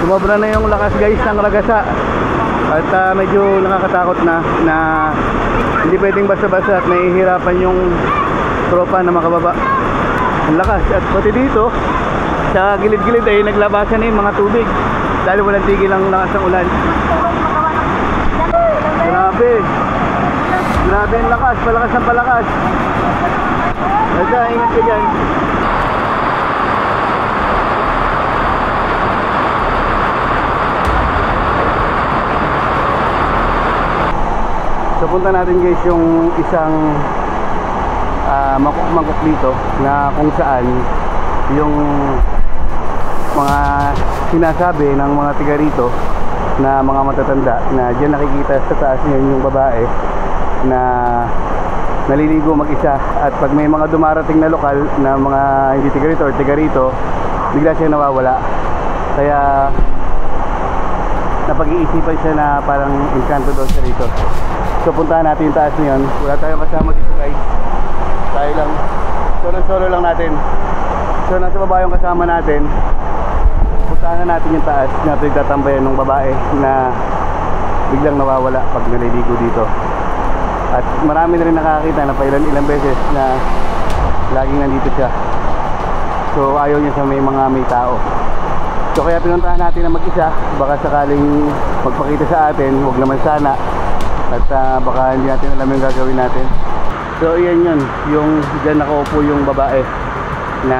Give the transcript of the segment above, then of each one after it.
Sumobra na yung lakas guys ng ragasa. At medyo nakakatakot na hindi pwedeng basta-basta at nahihirapan yung tropa na makababa. Ang lakas. At pati dito sa gilid-gilid ay naglabasan na yung mga tubig dahil walang tigil ang lakas ng ulan. Grabe. Grabe ang lakas. Palakas ng palakas. Kaya ingat ka dyan. So punta natin guys yung isang mangkok dito na kung saan yung mga sinasabi ng mga tiga rito na mga matatanda na dyan nakikita sa taas ngayon yung babae na naliligo mag-isa, at pag may mga dumarating na lokal na mga hindi tiga rito or tiga rito, bigla siya nawawala. Kaya napag-iisipan siya na parang engkanto daw siya rito. So puntahan natin yung taas niyon. Wala tayong kasama dito guys, tayo lang, solo lang natin. So nasa baba yung kasama natin. Puntahan na natin yung taas na pinagtatambayan ng babae na biglang nawawala pag naliligo dito. At marami na rin nakakita na ilang beses na laging nandito siya. So ayaw niya sa may tao. So kaya pinuntahan natin na mag-isa. Baka sakaling magpakita sa atin, huwag naman sana. At baka hindi natin alam yung gagawin natin. So yan yun, yung dyan nakaupo yung babae na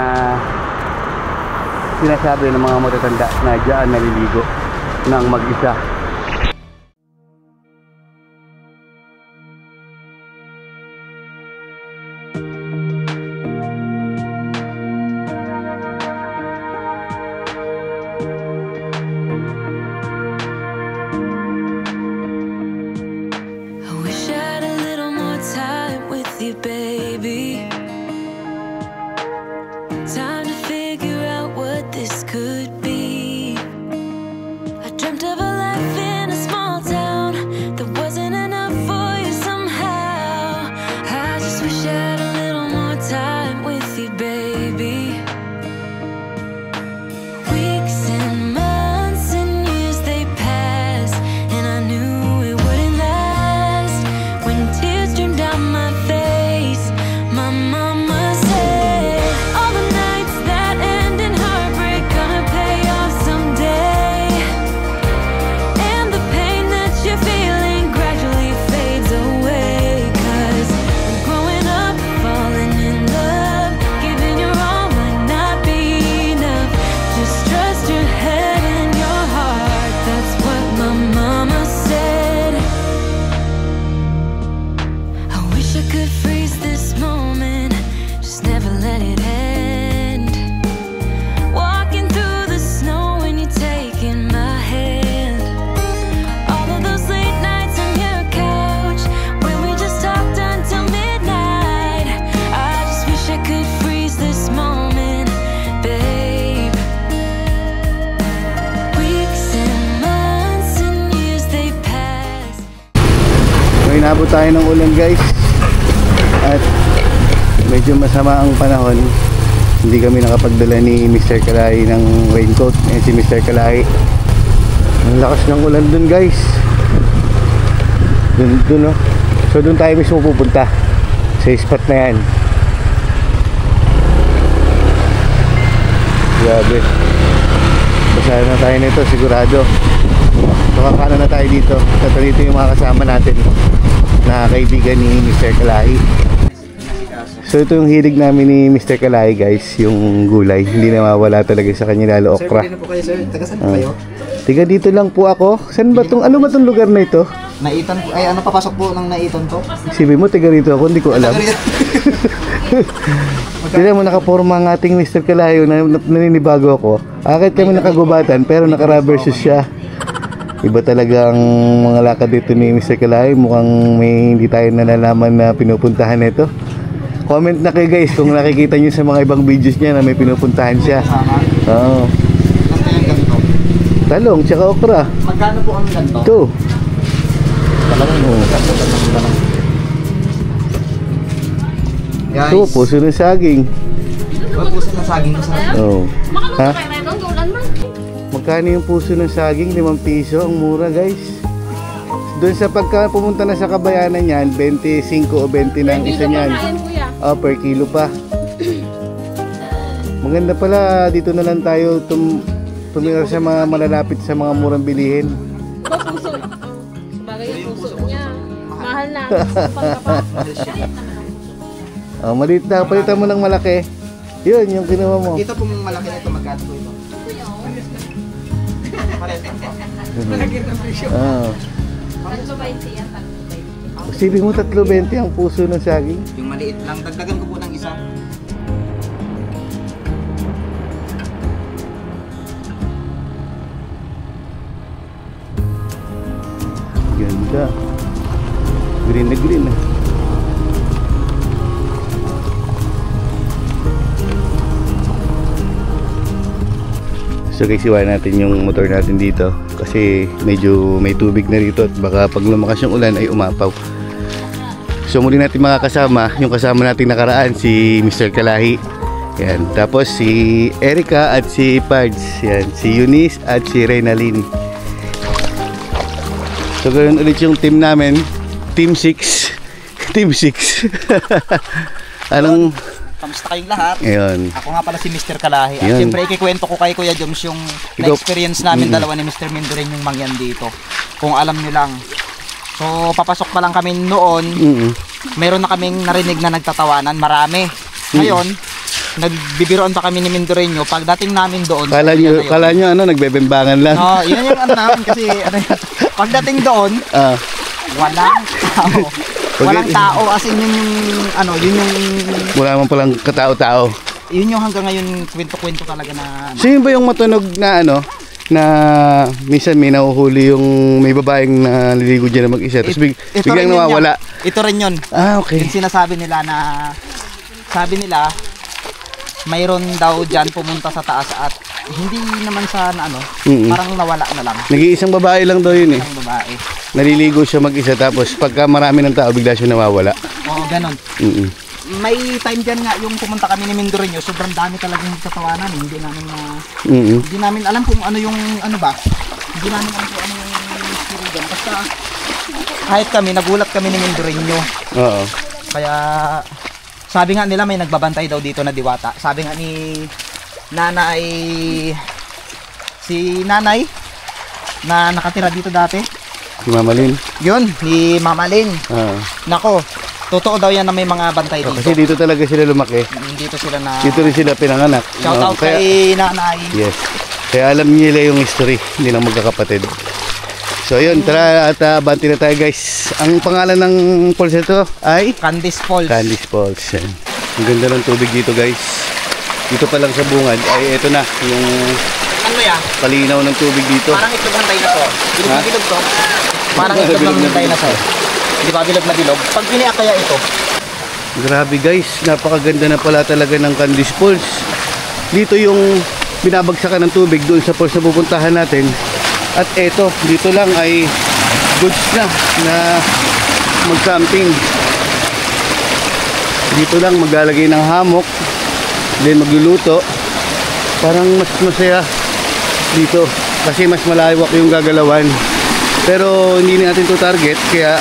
sinasabi ng mga matatanda na dyan naliligo ng mag-isa. Inabot tayo ng ulan guys at medyo masama ang panahon. Hindi kami nakapagdala ni Mr. Kalai ng raincoat. Si Mr. Kalai, ang lakas ng ulan dun guys. Dun no. So dun tayo mismo pupunta sa spot na yan. Grabe, basahan na tayo nito sigurado. So kakano na tayo dito. Dito yung mga kasama natin na kaibigan ni Mr. Kalai. So ito yung hilig namin ni Mr. Kalai guys, yung gulay. Hindi nawawala talaga sa kanya, lalo okra. Sir, hindi na po kayo sir. Taga saan po kayo? Tiga dito lang po ako. Saan ba tong, ano ba tong lugar na ito? Naitan po, ay ano papasok po ng Naitan to? Sabi mo tiga rito ako, hindi ko alam. Tignan mo, nakaporma ang ating Mr. Kalai, naninibago ako. Akit kami nakagubatan pero naka-rubber shoes siya. Iba talagang mga lakad dito ni Mr. Kalai. Mukhang may hindi tayo nalalaman na pinupuntahan nito. Comment na kayo guys kung nakikita nyo sa mga ibang videos niya na may pinupuntahan siya. Oo. Talong, tsaka okra. Magkano po ang ganito? Ito. Talagang guys. Ito, puso ng saging. Puso ng saging sa. Oo. Makaluto kayo rin, ulan man. Magkano yung puso ng saging? 5 piso. Ang mura guys. Doon sa pagka pumunta na sa Kabayanan yan, 25 o 20 na ang isa niyan. Oh, per kilo pa. Maganda pala, dito na lang tayo tumira sa mga malalapit sa mga murang bilihin. Puso. Bagay yung puso niya. Mahal na. Oh, maliit na. Palitan mo ng malaki. Yun, yung kinuha mo. Ito pong malaki na ito, magkano po ito? Pares lang po. Oh. Isipin mo 3.20 ang puso ng saging. Yung maliit lang, dagdagan ko po ng isa. Ganda. Green na green na. So guys, iwan natin yung motor natin dito kasi medyo may tubig na rito at baka pag lumakas yung ulan ay umapaw. So muli natin makakasama yung kasama nating nakaraan, si Mr. Kalahi. Yan. Tapos si Erica at si Pards. Yan. Si Eunice at si Reynalyn. So ganoon ulit yung team namin, Team 6. Team 6. Anong Kamusta kayong lahat? ayun. Ako nga pala si Mr. Kalahi. At Yan. siyempre ikikwento ko kay Kuya Joms yung Ikaw- na-experience namin dalawa ni Mr. Mendorin yung mangyan dito. Kung alam nyo lang. So papasok pa lang kami noon, meron na kaming narinig na nagtatawanan, marami. Ngayon, nagbibiroan pa kami ni Mendoreño. Pagdating namin doon, Kala nyo ano, nagbebembangan lang. no, yun yung ano namin kasi ano, yun. Pagdating doon, Ah, walang tao. Walang tao as in yun yung ano, yun yung wala man palang katao-tao. yun yung hanggang ngayon kwento-kwento talaga na So yun ba yung matunog na ano, na minsan may nahuhuli yung may babaeng naliligo dyan na mag-isa tapos ito biglang rin yun nawawala. yan. Ito rin yun. Ah, okay. Yung sinasabi nila na sabi nila mayroon daw dyan pumunta sa taas at hindi naman sa na, ano, parang nawala na lang. Nag-iisang babae lang daw yun eh. Ang babae. Naliligo siya mag-isa tapos pagka marami ng tao bigla siya nawawala. Oo, ganon. Mm-mm. May time dyan nga yung pumunta kami ni Mendoreño, sobrang dami talagang katawanan. Hindi namin Mm-mm. hindi namin alam kung ano yung ano ba. Hindi namin alam kung ano yung story dyan. Basta kahit kami, nagulat kami ni Mendoreño. Oo. Kaya sabi nga nila may nagbabantay daw dito na diwata. Sabi nga ni nanay, si nanay na nakatira dito dati. Si Mama Lynn. Yun, ni Mama Lynn. Oo. Nako, totoo daw yan na may mga bantay Oh, dito. kasi dito talaga sila lumaki. Dito sila na Dito rin sila pinanganak. shout out Oo, kaya- kay nanay. Yes. Kaya alam nila yung history, hindi lang magkakapatid. So yun, tara at abanti na tayo guys. Ang pangalan ng falls ito ay Candice Falls. Candice Falls. Yan. Ang ganda ng tubig dito guys. Dito pa lang sa bungad ay eto na yung Ano yan? kalinaw ng tubig dito. Parang itlog ng dinosaur. Bilog Ha? na bilog to. Parang itlog Bilog ng na bilog. dinosaur. Hindi ba bilog na bilog? Pag piniak kaya ito, Grabe guys, napakaganda na pala talaga ng Candice Falls. Dito yung binabagsakan ng tubig doon sa falls na pupuntahan natin. At eto, dito lang ay goods na mag-camping. Dito lang maglalagay ng hammock, then magluluto. Parang mas masaya dito kasi mas malawak yung gagalawan. Pero hindi natin to target kaya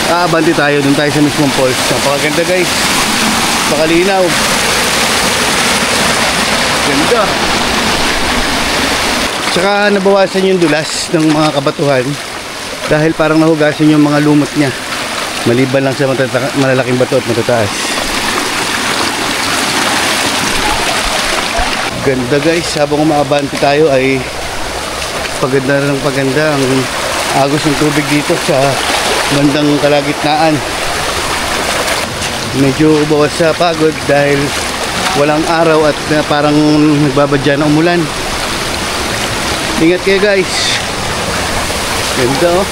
aabanti tayo dun tayo sa mismong falls. Napakaganda guys. Pakalinaw. Ganda. Tsaka nabawasan yung dulas ng mga kabatuhan dahil parang nahugasan yung mga lumot niya. Maliban lang sa malalaking bato at matataas. Ganda guys. Habang umaabanti tayo ay paganda ng paganda ang agos ng tubig dito sa bandang kalagitnaan. Medyo bawas sa pagod dahil walang araw at parang nagbabadya na umulan. Ingat kayo guys. Ganda oh.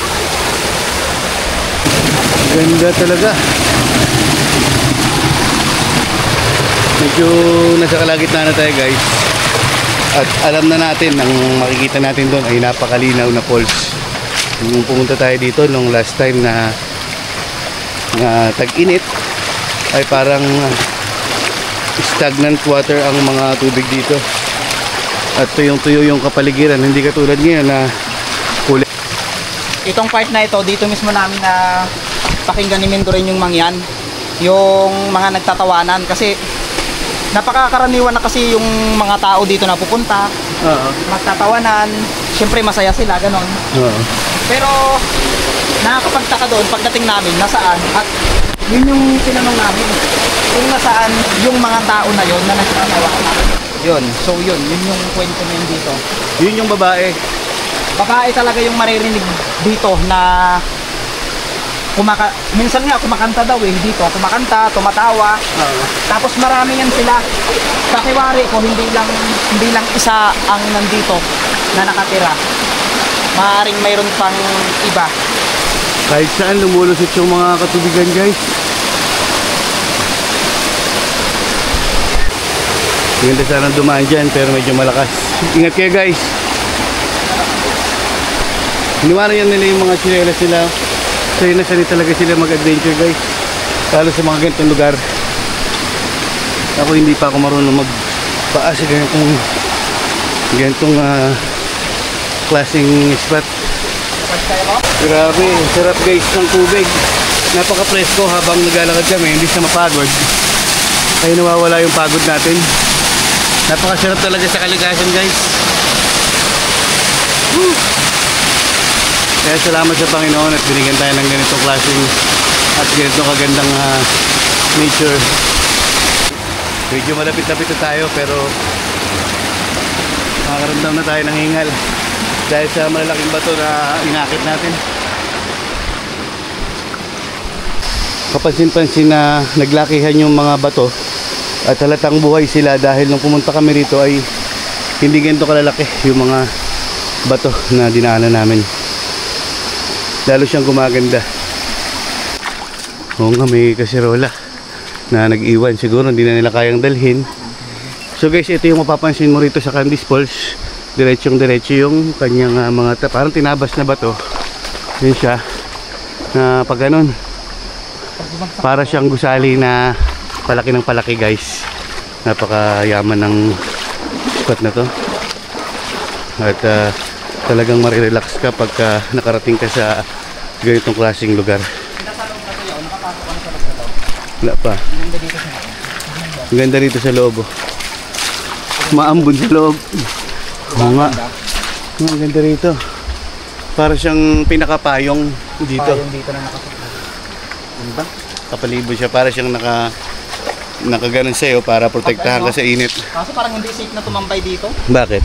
Ganda talaga. Medyo nasa kalagitnaan na tayo guys. At alam na natin, ang makikita natin doon ay napakalinaw na falls. Nung pumunta tayo dito nung last time na tag-init ay parang stagnant water ang mga tubig dito. At tuyong-tuyo yung kapaligiran, hindi katulad ngayon na kulay. Itong part na ito, dito mismo namin na pakinggan ni Mendorin yung mangyan. Yung mga nagtatawanan kasi napakakaraniwan na kasi yung mga tao dito na pupunta, magtatawanan, syempre masaya sila, ganon. Pero nakakapagtaka doon pagdating namin nasaan, at yun yung tinanong namin kung nasaan yung mga tao na yun na nagtatawanan. Yun, so yun yung kwento niyan dito. Yun yung babae. Babae talaga yung maririnig dito na minsan nga kumakanta daw dito, kumakanta, tumatawa. Tapos marami yan sila. Pakiwari ko hindi lang isa ang nandito na nakatira. Maaaring mayroon pang iba. Kahit saan lumulusot yung mga katubigan, guys. Ganda sanang dumaan dyan pero medyo malakas. Ingat kayo, guys. Iniwanan yan nila yung mga chinelas nila. Sanay na sanay talaga sila mag-adventure, guys. Lalo sa mga ganitong lugar. Ako hindi pa ako marunong magpaa sa ganitong klaseng spot. Grabe, sarap guys ng tubig. Napaka-presko habang naglalakad kami, hindi siya mapagod. Kaya nawawala yung pagod natin. Napakasarap talaga sa kalikasan, guys. Woo! Kaya salamat sa Panginoon at binigyan tayo ng ganitong klaseng at ganitong kagandang nature. Medyo malapit-lapit na tayo pero makakaramdam na tayo ng hingal dahil sa malalaking bato na inakit natin. Kapansin-pansin na naglakihan yung mga bato at halatang buhay sila dahil nung pumunta kami rito ay hindi ganito kalalaki yung mga bato na dinaanan namin. Lalo siyang gumaganda. Oo nga, may kasirola na nag-iwan. Siguro hindi na nila kayang dalhin. So guys, ito yung mapapansin mo rito sa Candice Falls. Diretsyong-diretso yung kanyang mga parang tinabas na bato. Yun siya. Na pag ganun, para siyang gusali na palaki ng palaki, guys. Napakayaman ng spot na to. At talagang marirelax ka pagka nakarating ka sa ganitong klaseng lugar. Wala pa. Ang ganda dito sa loob. Maambon sa loob. Oo nga. Ang ganda rito. Para siyang pinakapayong dito. Payong dito na nakasuot. Ano ba? Kapalibo siya. Para siyang nakaganon sa'yo para protektahan ka sa init. Kaso parang hindi safe na tumambay dito. Bakit?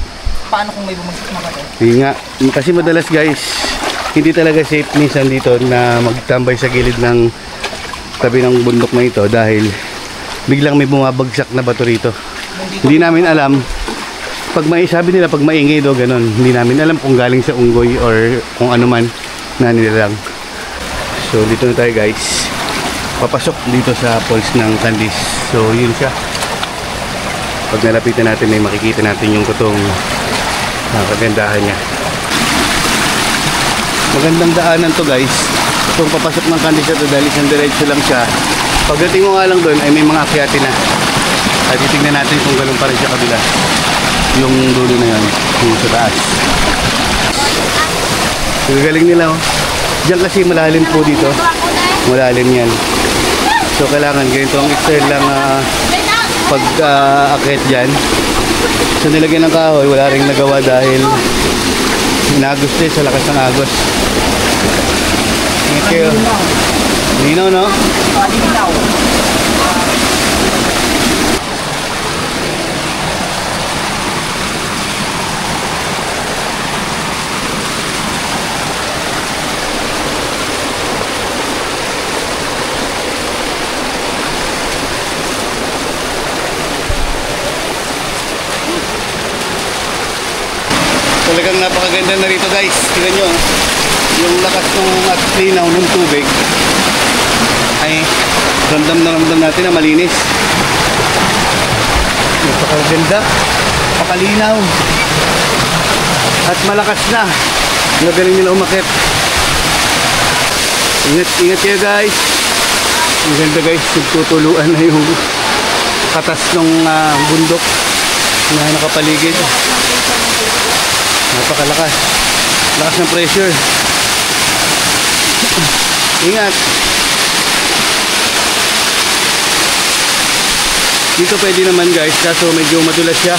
Paano kung may bumagsak na bato? Hindi nga. Kasi madalas, guys, hindi talaga safe minsan dito na magtambay sa gilid ng tabi ng bundok na ito dahil biglang may bumabagsak na bato rito. Hindi namin alam. Sabi nila pag maingay daw ganun. Hindi namin alam kung galing sa unggoy or kung ano man na nilalang. So dito na tayo, guys. Papasok dito sa falls ng Candice. So yun siya. Pag nalapitan natin may makikita natin yung kutong kagandahan niya. Magandang daanan to, guys. Kung papasok ng Candice ito dahil isang diretso lang siya. Pagdating mo nga lang doon ay may mga akyatin na. At titignan natin kung gano'n pa rin siya kabila. Yung dulo na yan, yung sa taas. Gagaling nila, oh. Diyan kasi malalim po dito. Malalim yan. So kailangan ganito ang style lang pag-akyat dyan. So nilagyan ng kahoy, wala rin nagawa dahil inagos din sa lakas ng agos. Thank you. Linaw, no? Linaw. Talagang napakaganda na rito, guys. Tingnan nyo, yung lakas ng at linaw ng tubig ay ramdam na ramdam natin na malinis. Napakaganda, napakalinaw at malakas na. Nagaling nila umakit. Ingat kayo, guys. Ang ganda, guys. Nagtutuluan na yung katas ng bundok na nakapaligid. Napakalakas. Lakas ng pressure. Ingat. Dito pwede naman guys, kaso medyo madulas siya.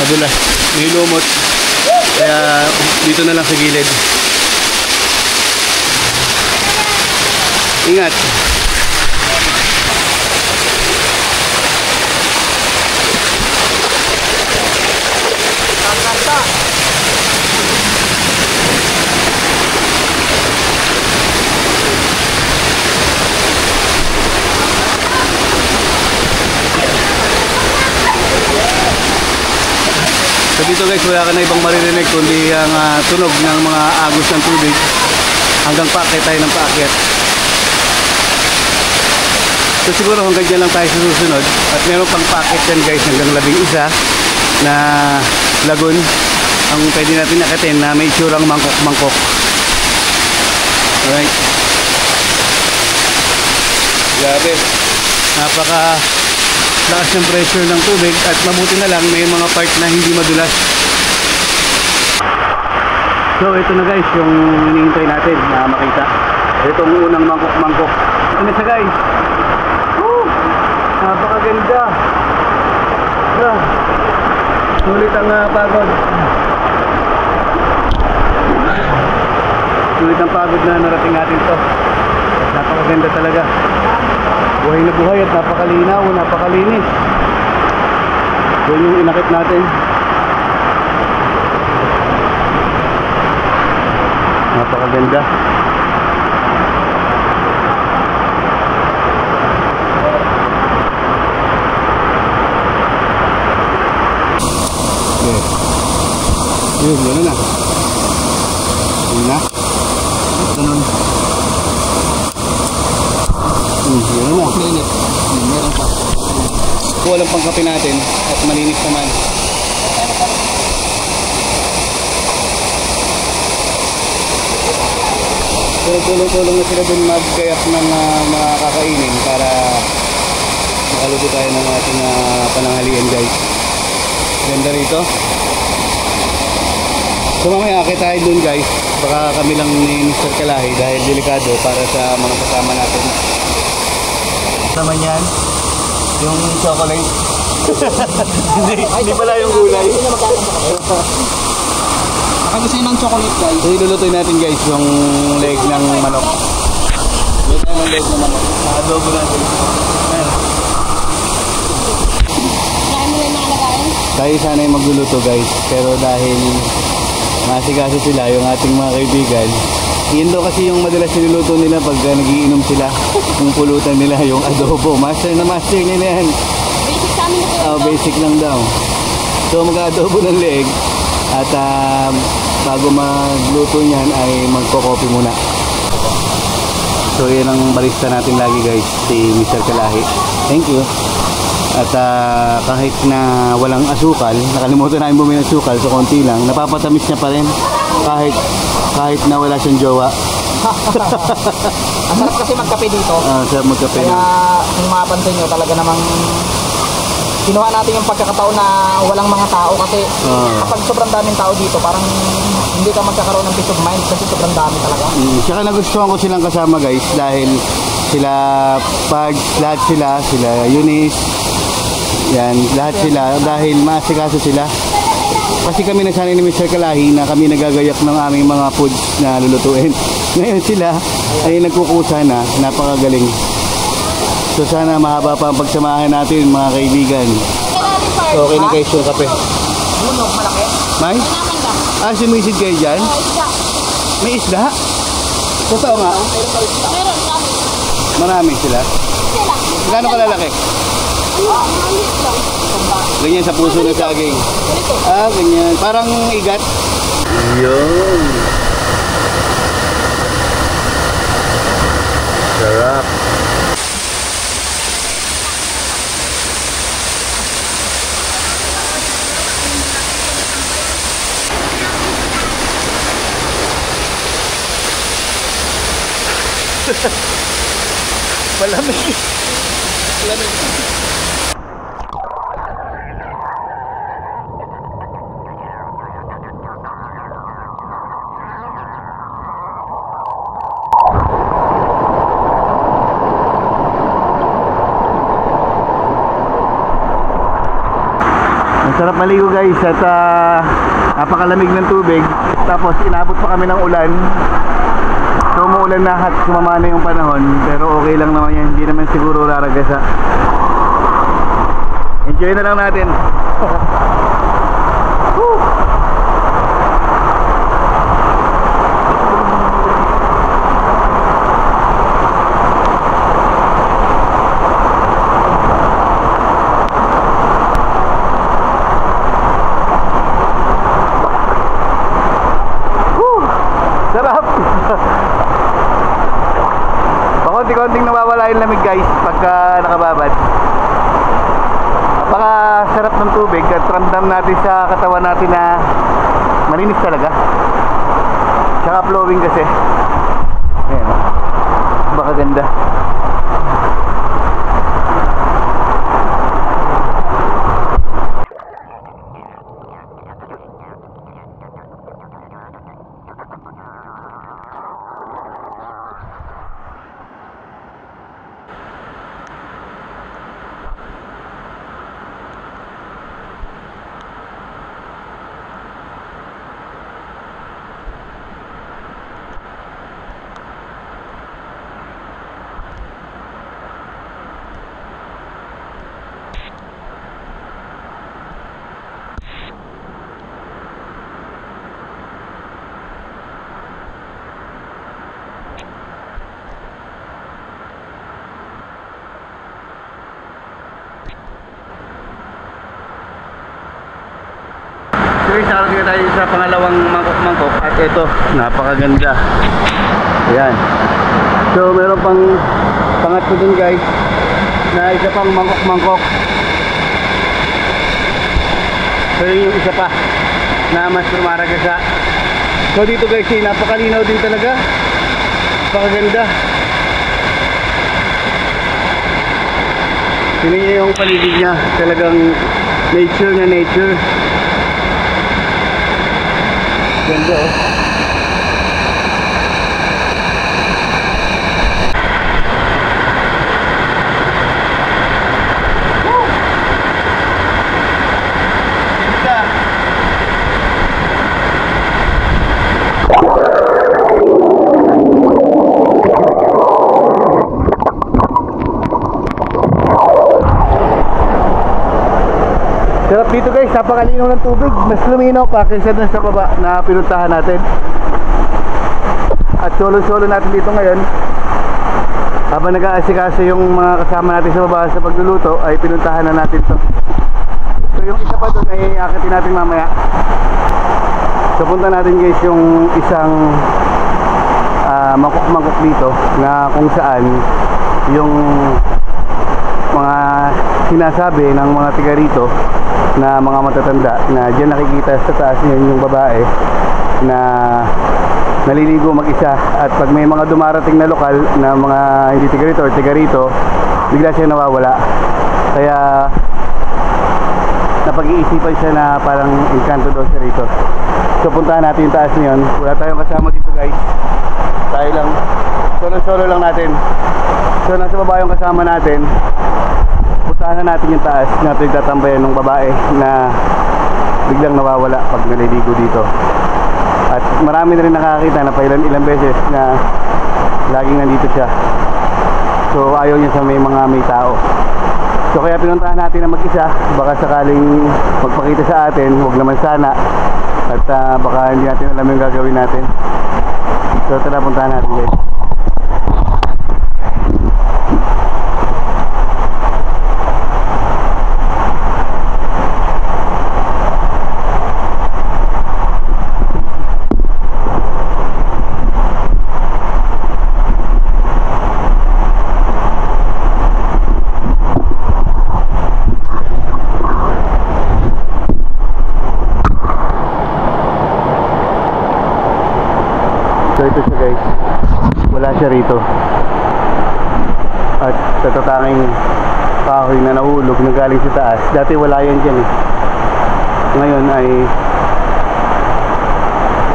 Madulas. May lumot. Kaya dito na lang sa gilid. Ingat. So dito guys, wala ka na ibang maririnig kundi ang tunog ng mga agos ng tubig hanggang paakyat tayo ng paakyat. So siguro hanggang dyan lang tayo sa susunod at meron pang paakyat dyan guys hanggang 11 na lagoon ang pwede natin akitin na may itsurang mangkok-mangkok. Alright. Grabe. Napaka lakas ng pressure ng tubig at mabuti na lang may mga part na hindi madulas. So ito na guys yung hinihintay natin na makita. Itong unang mangkok-mangkok. Ano siya guys? Woo! Napakaganda. Sulit ang pagod. Sulit ang pagod na narating natin to. Napakaganda talaga. Buhay na buhay at napakalinaw, napakalinis. Yun yung inakit natin. Napakaganda. Okay. Yun, gano'n na. Yun na. Gano'n. Yun na. Malinis. Meron pa. Kung walang pangkape natin at malinis naman. So tulong-tulong na sila dun magkayak ng mga kakainin para makaluto tayo ng ating pananghalian guys. Ganda rito. So mamaya akit tayo dun guys. Baka kami lang ni Mr. Kalahi dahil delikado para sa mga kasama natin. Naman yan, yung chocolate. Hindi pala yung gulay. Nakagusto ng chocolate guys. So ilulutoy natin guys yung leg ng manok. Ito yung leg ng manok. Adobo natin. Tayo sana yung magluluto guys. Pero dahil masikaso sila yung ating mga kaibigan, yun daw kasi yung madalas niluluto nila pag nagiinom sila. Yung pulutan nila, yung adobo. Master na master nila yan. Basic sa amin na po. Basic lang daw. So mag-adobo ng leg. At bago magluto niyan ay magko-coffee muna. So yan ang barista natin lagi guys, si Mr. Kalahi. Thank you. At kahit na walang asukal, nakalimutan namin bumili ng asukal, so konti lang, napapatamis niya pa rin kahit na wala siyang jowa. Ang sarap kasi magkape dito. Sarap magkape. Kaya kung mapansin nyo, talaga namang kinuha natin yung pagkakataon na walang mga tao kasi kapag sobrang daming tao dito, parang hindi ka magkakaroon ng peace of mind kasi sobrang dami talaga. Tsaka nagustuhan ko silang kasama guys dahil sila lahat sila Eunice, yan, lahat sila dahil maasikaso sila. Kasi kami nasanay ni Mr. Kalahi na kami nagagayak ng aming mga foods na lulutuin. Ngayon sila ay nagkukusa na, napakagaling. So sana mahaba pa ang pagsamahan natin mga kaibigan. So okay na guys yung kape. Lunok, malaki. May? Sumisid kayo dyan? May isda? Totoo nga? Meron kami. Marami sila? Gano'ng kalalaki? Ganyan sa puso ng saging. Ganyan. Parang igat. Yun. Sarap. Malamig. Malamig. Sarap maligo guys at napakalamig ng tubig. Tapos inabot pa kami ng ulan. So umuulan na at sumama na yung panahon. Pero okay lang naman yan. Hindi naman siguro raragasa. Enjoy na lang natin. Woo! Sarap! Pakunti-kunting nawawala yung lamig guys pagka nakababad. Napaka-sarap ng tubig at ramdam natin sa katawan natin na malinis talaga. Tsaka flowing kasi. Ayan, baka ganda. Guys, araw tayo sa pangalawang mangkok-mangkok at ito, napakaganda. Ayan. So meron pang pangatlo dun guys na isa pang mangkok-mangkok. So yun yung isa pa na mas lumaragasa. So dito guys, napakalinaw din talaga. Napakaganda. Tingnan niyo yung paligid niya, talagang nature na nature. Ganda oh. Sarap dito guys, napakalinaw ng tubig. Mas luminaw pa kaysa dun sa baba na pinuntahan natin. At solo-solo natin dito ngayon. Habang nag-aasikaso yung mga kasama natin sa baba sa pagluluto, ay pinuntahan na natin to. So yung isa pa dun ay akitin natin mamaya. So punta natin guys yung isang mangkok-mangkok dito na kung saan yung mga sinasabi ng mga tiga rito na mga matatanda na dyan nakikita sa taas niyan yung babae na naliligo mag-isa, at pag may mga dumarating na lokal na mga hindi tiga rito or tiga rito, bigla siya nawawala. Kaya napag-iisipan siya na parang engkanto daw siya rito. So puntahan natin yung taas niyon. Wala tayong kasama dito guys, tayo lang, solo lang natin. So nasa baba yung kasama natin. Puntahan na natin yung taas na pinagtatambayan ng babae na biglang nawawala pag naliligo dito. At marami na rin nakakita na ilang beses na laging nandito siya. So ayaw niya sa may tao. So kaya pinuntahan natin na mag-isa. Baka sakaling magpakita sa atin, huwag naman sana. At baka hindi natin alam yung gagawin natin. So tara, puntahan natin guys. So ito siya guys, wala siya rito. At tatatanging kahoy na nahulog na galing sa taas. Dati wala yan dyan eh. Ngayon ay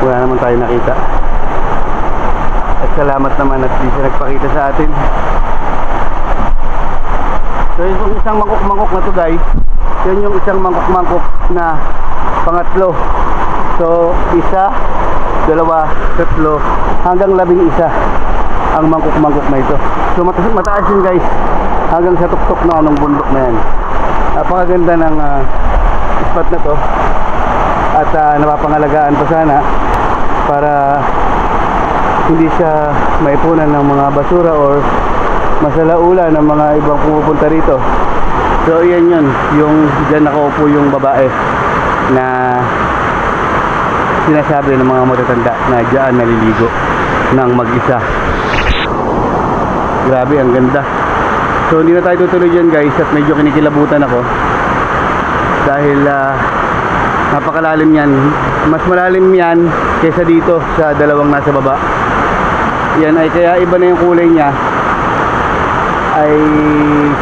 wala naman tayo nakita. At salamat naman at di siya nagpakita sa atin. So yung isang mangkok-mangkok na to guys, yan yung isang mangkok-mangkok na pangatlo. So, 1, 2, 3, hanggang 11 ang mangkok-mangkok na ito. So, mataas yun guys, hanggang sa tuktok na anong bundok na yan. Napakaganda ng spot na to. At napapangalagaan pa sana para hindi siya maipunan ng mga basura or masalaula ng mga ibang pumupunta rito. So yan yun, yung dyan nakaupo yung babae na sinasabi ng mga matatanda na dyan naliligo ng mag-isa. Grabe, ang ganda. So hindi na tayo tutuloy dyan guys, at medyo kinikilabutan ako dahil napakalalim yan. Mas malalim yan kaysa dito sa dalawang nasa baba. Yan ay kaya iba na yung kulay niya, ay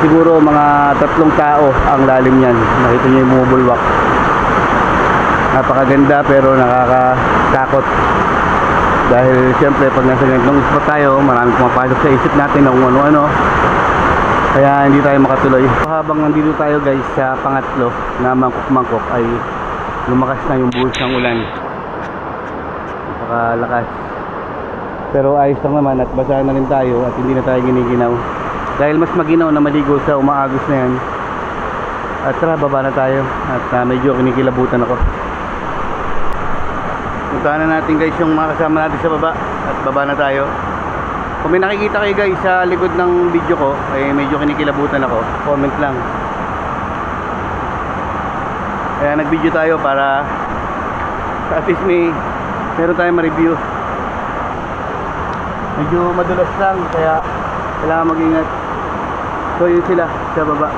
siguro mga 3 tao ang lalim yan. Nakita niyo yung bumubulwak. Napakaganda pero nakakatakot dahil siyempre pag nasa ganitong spot tayo, maraming pumapasok sa isip natin na kung ano-ano, kaya hindi tayo makatuloy. Habang nandito tayo guys sa pangatlo na mangkok-mangkok, ay lumakas na yung buhos ng ulan. Napakalakas. Pero ayos lang naman at basa na rin tayo at hindi na tayo giniginaw. Dahil mas maginaw na maligo sa umaagos na yan. At tara, baba na tayo. At medyo kinikilabutan ako. Puntahan na natin guys yung mga kasama natin sa baba. At baba na tayo. Kung may nakikita kayo guys sa likod ng video ko, ay medyo kinikilabutan ako. Comment lang. Kaya nag-video tayo para at least meron tayong ma-review. Medyo madulas lang kaya kailangan mag-ingat. So yun sila sa baba.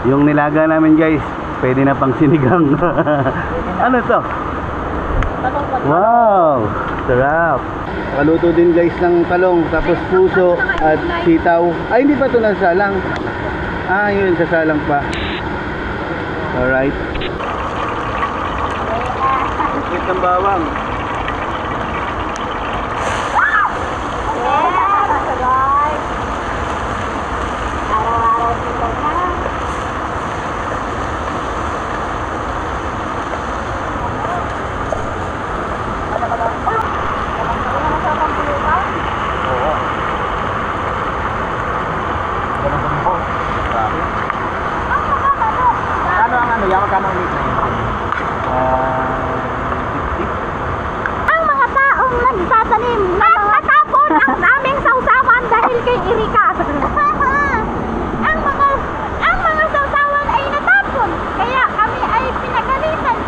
Yung nilaga namin guys, pwede na pang sinigang. Ano to? Wow, sarap. Nakaluto din guys ng talong, tapos puso at sitaw. Ay, hindi pa ito nasalang. Ah, yun, sasalang pa. Alright. Ikit ng bawang. Ang mga taong nagtatanim at natapon ang aming sausawan dahil kay Erika. ang mga sausawan ay natapon, kaya kami ay pinagalitan.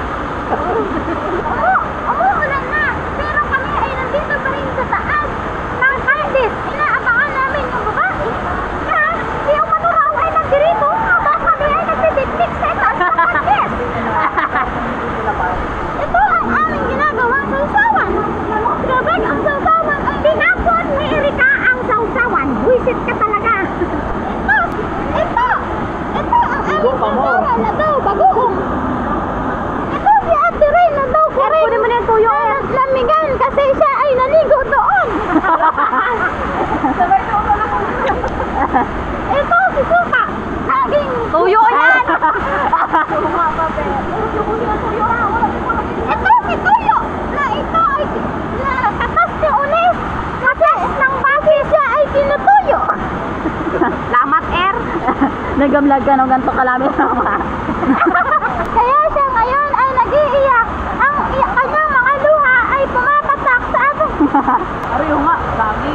Umuulan na, pero kami ay nandito pa rin sa taas ng kandis. Inaabangan namin yung babae na si Umanuraw ay nagdirito habang kami ay nagtitipik sa itaas ng kandis. Ito ang aming ginagawang sausawan. Grabe, ang sausawan ay tinapon ni Erika ang sausawan. Buisit ka talaga. Ito ang aming sausawan na daw, bagoong. Ito si Ate Ray na daw ko rin. Kunin mo na yung tuyo. Lamigan kasi siya ay naligo doon. Ito si Suka. Laging tuyo yan. Ito si Tuyo na ito ay katas ni Unes kasi ng base siya ay tinutuyo. Lamat Nagamlag ka ng ganito kalami naman. Kaya siya ngayon ay nag-iiyak. Ang kanyang mga luha ay pumapatak sa ato. Ariyo nga, lagi.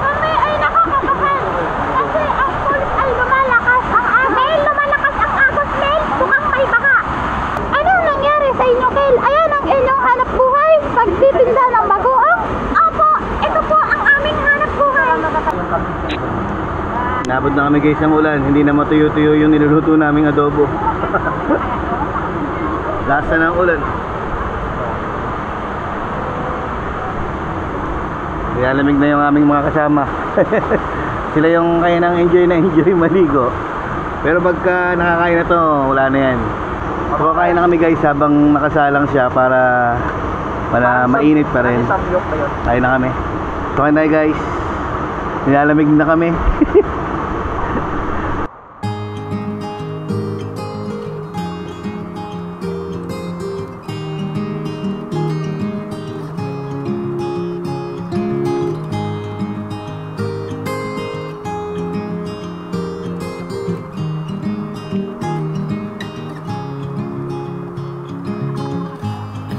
Kami ay nakakakapan kasi ang pulis ay lumalakas. Lumalakas ang agos mail, bukang may baka. Anong nangyari sa inyo, Kel? Ayan ang inyong hanap buhay, pagtitinda ng bagoong? Opo, ito po ang aming hanap buhay. Nabot na kami guys ng ulan, hindi na matuyo-tuyo yung niluluto naming adobo. Lasa ng ulan. Kaya lamig na yung aming mga kasama. Sila yung kaya nang enjoy na enjoy maligo. Pero pagka nakakain na to, wala na yan. So kakain na kami guys habang nakasalang siya para mainit pa rin. Kain na kami. So kain tayo guys. Nilalamig na kami.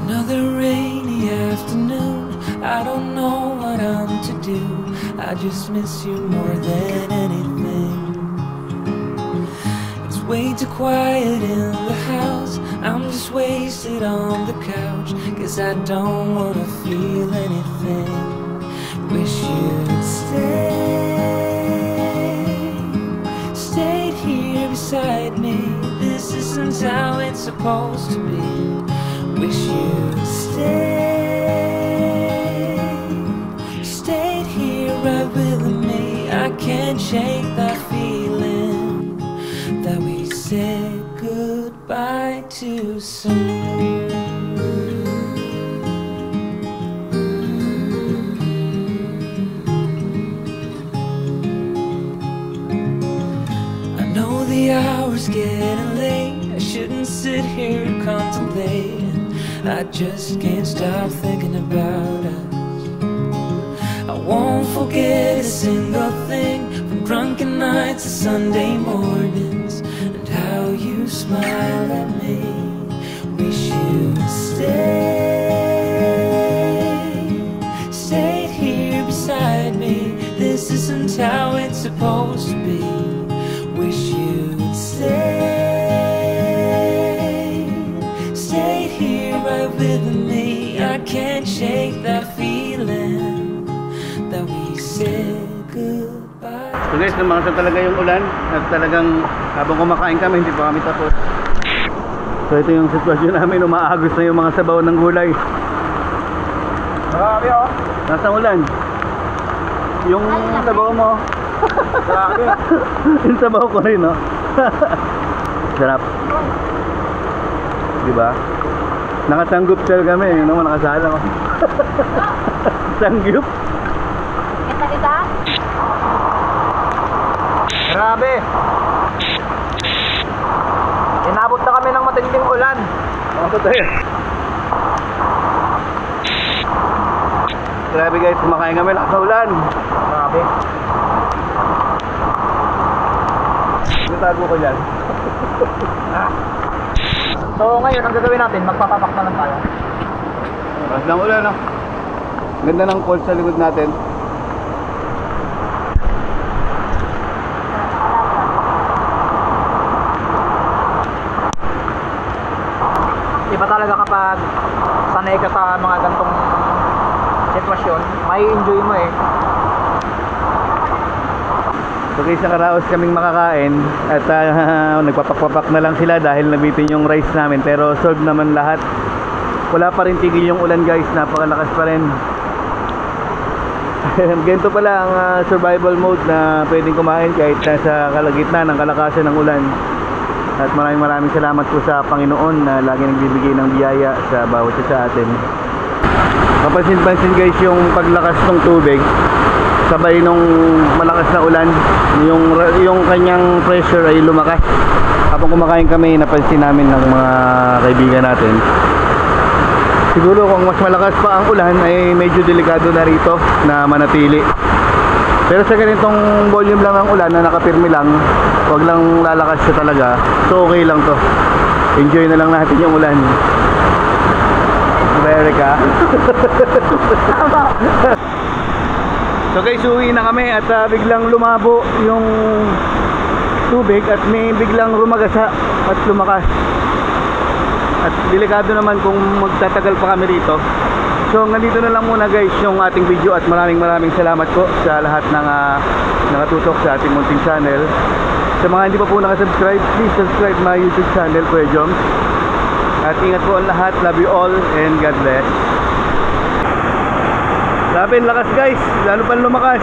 Another rainy afternoon, I don't know what I'm to do. I just miss you more than anything. It's way too quiet in the house, I'm just wasted on the couch, 'cause I don't wanna feel anything. Wish you'd stayed here beside me. This isn't how it's supposed to be. Wish you'd stayed here right with me. I can't shake that feeling that we said goodbye too soon. I know the hour's getting late, I shouldn't sit here and contemplate. I just can't stop thinking about us. I won't forget a single thing, from drunken nights to Sunday mornings, and how you smile at me. Wish you'd stayed here beside me. This isn't how it's supposed to be. Wish you'd stayed here right with me. I can't shake that feeling that we said goodbye. So guys, lumakas na talaga yung ulan at talagang habang kumakain kami hindi pa kami tapos. So ito yung sitwasyon namin, umaagos na yung mga sabaw ng gulay. Marami oh. Nasa ulan. Yung sabaw mo. Marami. Yung sabaw ko rin, no? Sarap. Diba? Nakasanggop sel kami, yun naman nakasala ko. Sanggop. Kita. Grabe. Inabot na kami ng matinding ulan. Ano tayo? Grabe guys, kumakain kami lakas sa ulan. Grabe. Natago ko dyan. So ngayon, ang gagawin natin, magpapapak na lang tayo. Lakas ng ulan, no? Ganda ng falls sa likod natin. Iba talaga kapag sanay ka sa mga gantong sitwasyon, may enjoy mo eh. So guys, nakaraos kaming makakain at nagpapak-papak na lang sila dahil nabitin yung rice namin, pero solve naman lahat. Wala pa rin tigil yung ulan guys, napakalakas pa rin. Ganito pala ang survival mode na pwedeng kumain kahit nasa kalagitnaan ng kalakasan ng ulan. At maraming salamat po sa Panginoon na lagi nagbibigay ng biyaya sa bawat isa sa atin. Kapansin-pansin guys yung paglakas ng tubig sabay nung malakas na ulan, yung kanyang pressure ay lumakas. Habang kumakain kami, napansin namin ng mga kaibigan natin. Siguro kung mas malakas pa ang ulan ay medyo delikado na rito na manatili. Pero sa ganitong volume lang ng ulan na nakapirmi lang, wag lang lalakas siya talaga, so okay lang to. Enjoy na lang natin yung ulan. America. So guys, uwi na kami at biglang lumabo yung tubig at may biglang rumagasa at lumakas. At delikado naman kung magtatagal pa kami rito. So nandito na lang muna guys yung ating video at maraming salamat po sa lahat ng nakatutok sa ating munting channel. Sa mga hindi pa po nakasubscribe, please subscribe my YouTube channel, Kuya Joms. At ingat po ang lahat, love you all and God bless. Grabe, lakas guys, lalo pa lumakas.